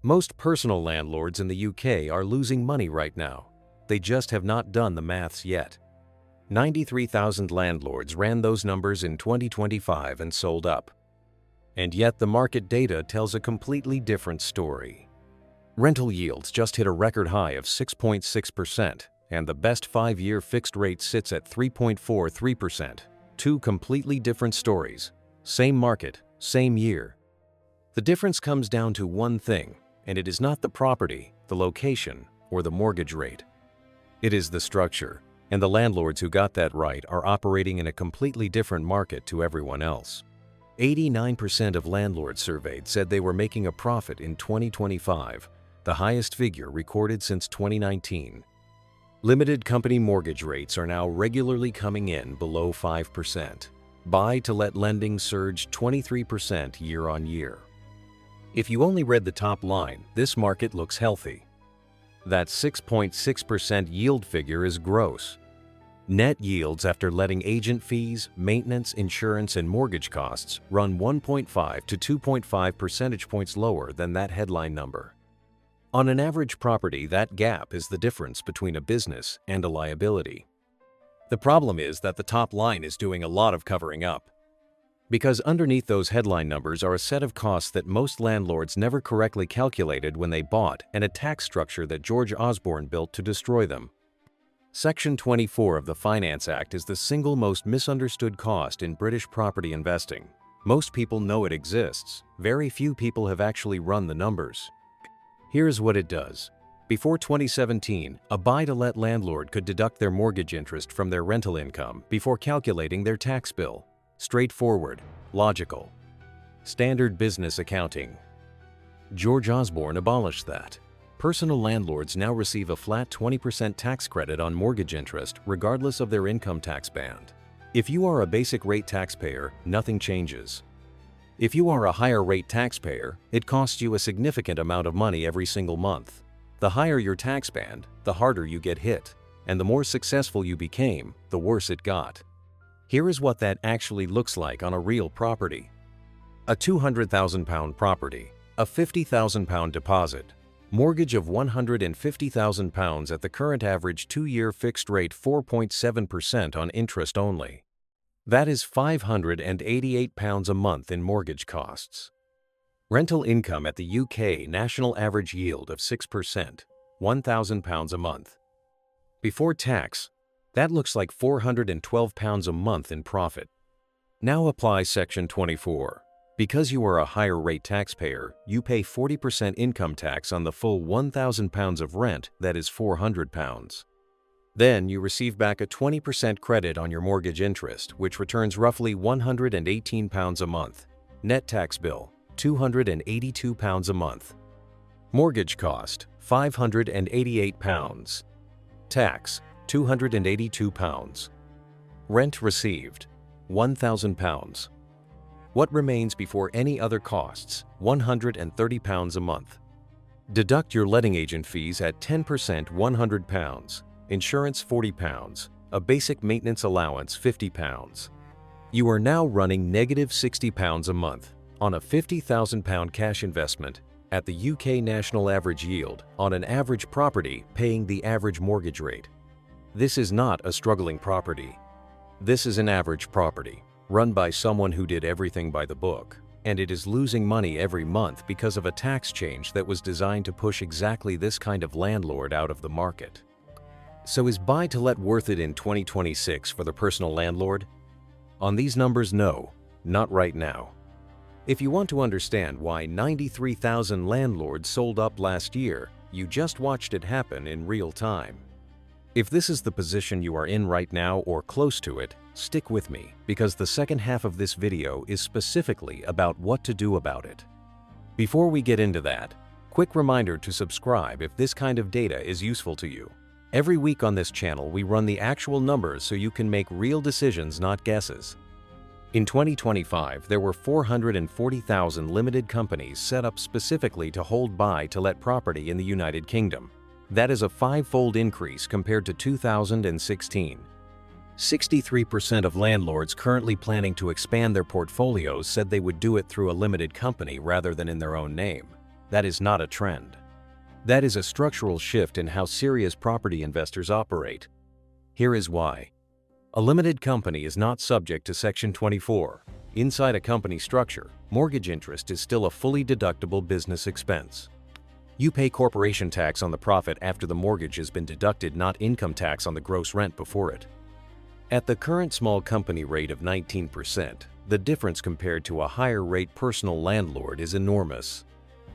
Most personal landlords in the UK are losing money right now. They just have not done the maths yet. 93,000 landlords ran those numbers in 2025 and sold up. And yet the market data tells a completely different story. Rental yields just hit a record high of 6.6%, and the best 5-year fixed rate sits at 3.43%. Two completely different stories. Same market, same year. The difference comes down to one thing, and it is not the property, the location, or the mortgage rate. It is the structure, and the landlords who got that right are operating in a completely different market to everyone else. 89% of landlords surveyed said they were making a profit in 2025, the highest figure recorded since 2019. Limited company mortgage rates are now regularly coming in below 5%. Buy-to-let lending surged 23% year-on-year. If you only read the top line, this market looks healthy. That 6.6% yield figure is gross. Net yields after letting agent fees, maintenance, insurance, and mortgage costs run 1.5 to 2.5 percentage points lower than that headline number. On an average property, that gap is the difference between a business and a liability. The problem is that the top line is doing a lot of covering up. Because underneath those headline numbers are a set of costs that most landlords never correctly calculated when they bought and a tax structure that George Osborne built to destroy them. Section 24 of the Finance Act is the single most misunderstood cost in British property investing. Most people know it exists. Very few people have actually run the numbers. Here's what it does. Before 2017, a buy-to-let landlord could deduct their mortgage interest from their rental income before calculating their tax bill. Straightforward, logical. Standard business accounting. George Osborne abolished that. Personal landlords now receive a flat 20% tax credit on mortgage interest regardless of their income tax band. If you are a basic rate taxpayer, nothing changes. If you are a higher rate taxpayer, it costs you a significant amount of money every single month. The higher your tax band, the harder you get hit, and the more successful you became, the worse it got. Here is what that actually looks like on a real property. A £200,000 property, a £50,000 deposit, mortgage of £150,000 at the current average 2-year fixed rate 4.7% on interest only. That is £588 a month in mortgage costs. Rental income at the UK national average yield of 6%, £1,000 a month. Before tax, that looks like £412 a month in profit. Now apply Section 24. Because you are a higher rate taxpayer, you pay 40% income tax on the full £1,000 of rent, that is £400. Then you receive back a 20% credit on your mortgage interest, which returns roughly £118 a month. Net tax bill, £282 a month. Mortgage cost, £588. Tax, £282. Rent received, £1,000. What remains before any other costs? £130 a month. Deduct your letting agent fees at 10%, £100, insurance £40, a basic maintenance allowance £50. You are now running negative £60 a month on a £50,000 cash investment at the UK national average yield on an average property paying the average mortgage rate. This is not a struggling property. This is an average property, run by someone who did everything by the book, and it is losing money every month because of a tax change that was designed to push exactly this kind of landlord out of the market. So is buy-to-let worth it in 2026 for the personal landlord? On these numbers, no, not right now. If you want to understand why 93,000 landlords sold up last year, you just watched it happen in real time. If this is the position you are in right now or close to it, stick with me, because the second half of this video is specifically about what to do about it. Before we get into that, quick reminder to subscribe if this kind of data is useful to you. Every week on this channel we run the actual numbers so you can make real decisions, not guesses. In 2025, there were 440,000 limited companies set up specifically to hold buy-to-let property in the United Kingdom. That is a 5-fold increase compared to 2016. 63% of landlords currently planning to expand their portfolios said they would do it through a limited company rather than in their own name. That is not a trend. That is a structural shift in how serious property investors operate. Here is why. A limited company is not subject to Section 24. Inside a company structure, mortgage interest is still a fully deductible business expense. You pay corporation tax on the profit after the mortgage has been deducted, not income tax on the gross rent before it. At the current small company rate of 19%, the difference compared to a higher rate personal landlord is enormous.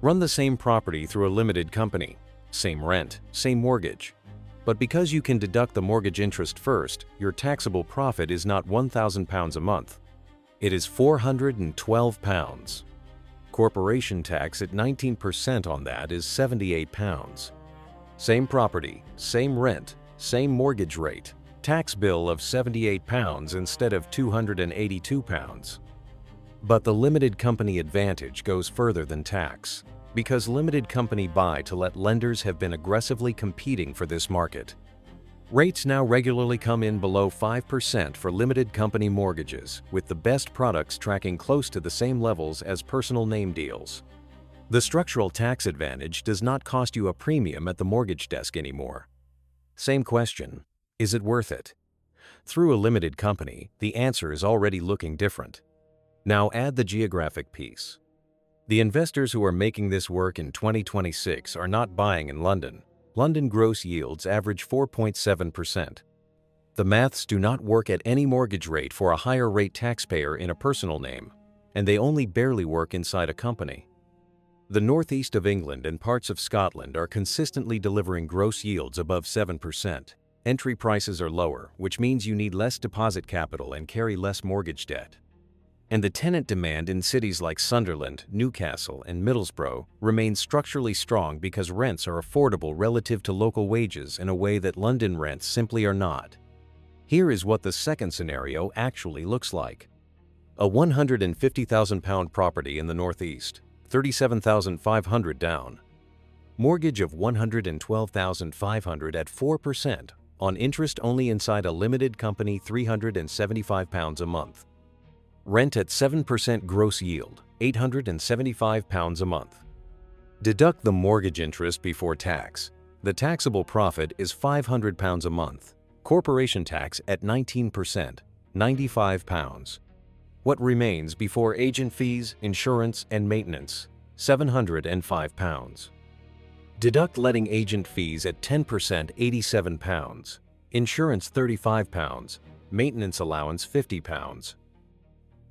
Run the same property through a limited company, same rent, same mortgage. But because you can deduct the mortgage interest first, your taxable profit is not £1,000 a month. It is £412. Corporation tax at 19% on that is £78. Same property, same rent, same mortgage rate. Tax bill of £78 instead of £282. But the limited company advantage goes further than tax, because limited company buy-to-let lenders have been aggressively competing for this market. Rates now regularly come in below 5% for limited company mortgages, with the best products tracking close to the same levels as personal name deals. The structural tax advantage does not cost you a premium at the mortgage desk anymore. Same question, is it worth it? Through a limited company, the answer is already looking different. Now add the geographic piece. The investors who are making this work in 2026 are not buying in London. London gross yields average 4.7%. The maths do not work at any mortgage rate for a higher rate taxpayer in a personal name, and they only barely work inside a company. The northeast of England and parts of Scotland are consistently delivering gross yields above 7%. Entry prices are lower, which means you need less deposit capital and carry less mortgage debt. And the tenant demand in cities like Sunderland, Newcastle, and Middlesbrough remains structurally strong because rents are affordable relative to local wages in a way that London rents simply are not. Here is what the second scenario actually looks like. A £150,000 property in the northeast, $37,500 down. Mortgage of $112,500 at 4%, on interest only inside a limited company, £375 a month. Rent at 7% gross yield, £875 a month. Deduct the mortgage interest before tax. The taxable profit is £500 a month. Corporation tax at 19%, £95. What remains before agent fees, insurance, and maintenance? £705. Deduct letting agent fees at 10%, £87. Insurance £35. Maintenance allowance £50.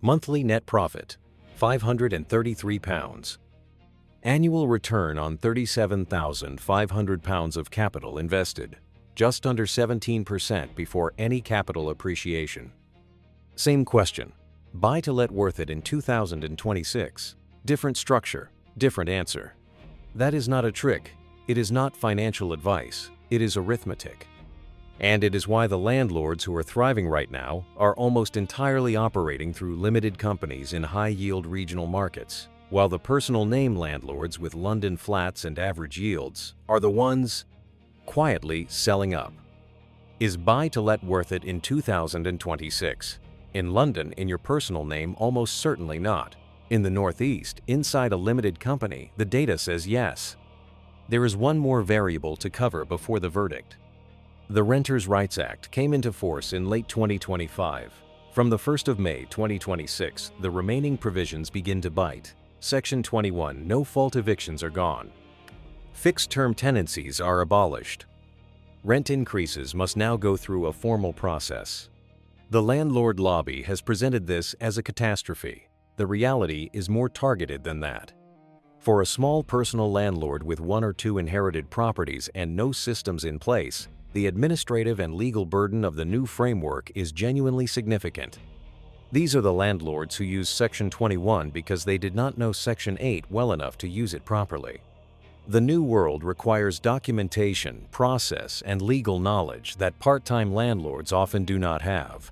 Monthly net profit, £533. Annual return on £37,500 of capital invested, just under 17% before any capital appreciation. Same question. Buy to let worth it in 2026. Different structure, different answer. That is not a trick. It is not financial advice. It is arithmetic. And it is why the landlords who are thriving right now are almost entirely operating through limited companies in high-yield regional markets, while the personal name landlords with London flats and average yields are the ones quietly selling up. Is buy-to-let worth it in 2026? In London, in your personal name, almost certainly not. In the Northeast, inside a limited company, the data says yes. There is one more variable to cover before the verdict. The Renters' Rights Act came into force in late 2025. From the 1st of May 2026, the remaining provisions begin to bite. Section 21 no-fault evictions are gone. Fixed-term tenancies are abolished. Rent increases must now go through a formal process. The landlord lobby has presented this as a catastrophe. The reality is more targeted than that. For a small personal landlord with one or two inherited properties and no systems in place, the administrative and legal burden of the new framework is genuinely significant. These are the landlords who use Section 21 because they did not know Section 8 well enough to use it properly. The new world requires documentation, process, and legal knowledge that part-time landlords often do not have.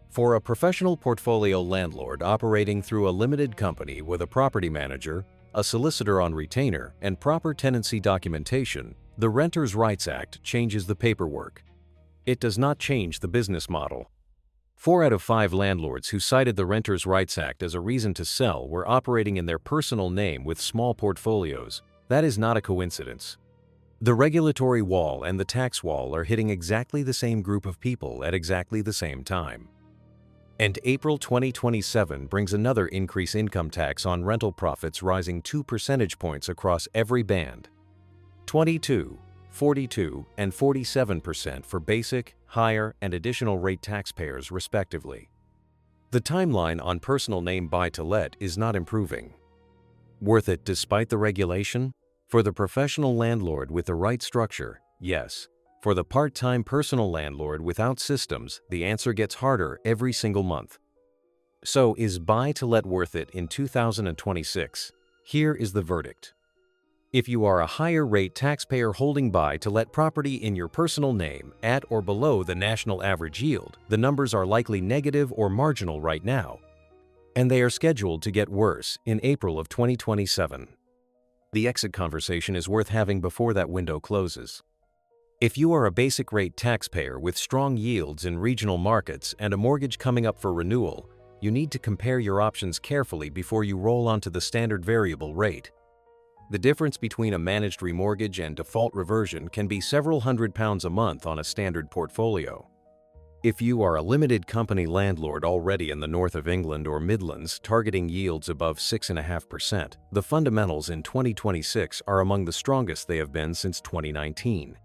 For a professional portfolio landlord operating through a limited company with a property manager, a solicitor on retainer, and proper tenancy documentation, the Renters' Rights Act changes the paperwork. It does not change the business model. 4 out of 5 landlords who cited the Renters' Rights Act as a reason to sell were operating in their personal name with small portfolios. That is not a coincidence. The regulatory wall and the tax wall are hitting exactly the same group of people at exactly the same time. And April 2027 brings another increase income tax on rental profits rising 2 percentage points across every band. 22, 42, and 47% for basic, higher, and additional rate taxpayers respectively. The timeline on personal name buy-to-let is not improving. Worth it despite the regulation? For the professional landlord with the right structure, yes. For the part-time personal landlord without systems, the answer gets harder every single month. So, is buy-to-let worth it in 2026? Here is the verdict. If you are a higher rate taxpayer holding buy-to-let property in your personal name at or below the national average yield, the numbers are likely negative or marginal right now, and they are scheduled to get worse in April of 2027. The exit conversation is worth having before that window closes. If you are a basic rate taxpayer with strong yields in regional markets and a mortgage coming up for renewal, you need to compare your options carefully before you roll onto the standard variable rate. The difference between a managed remortgage and default reversion can be several £100 a month on a standard portfolio. If you are a limited company landlord already in the north of England or Midlands targeting yields above 6.5%, the fundamentals in 2026 are among the strongest they have been since 2019.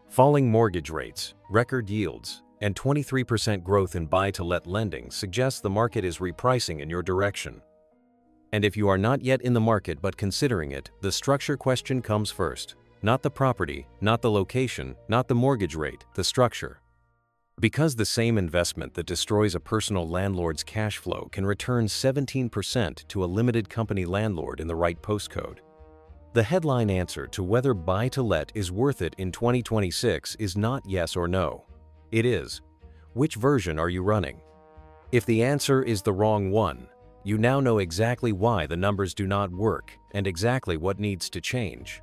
Falling mortgage rates, record yields, and 23% growth in buy-to-let lending suggests the market is repricing in your direction. And if you are not yet in the market but considering it, the structure question comes first. Not the property, not the location, not the mortgage rate, the structure. Because the same investment that destroys a personal landlord's cash flow can return 17% to a limited company landlord in the right postcode. The headline answer to whether buy-to-let is worth it in 2026 is not yes or no. It is, which version are you running? If the answer is the wrong one, you now know exactly why the numbers do not work and exactly what needs to change.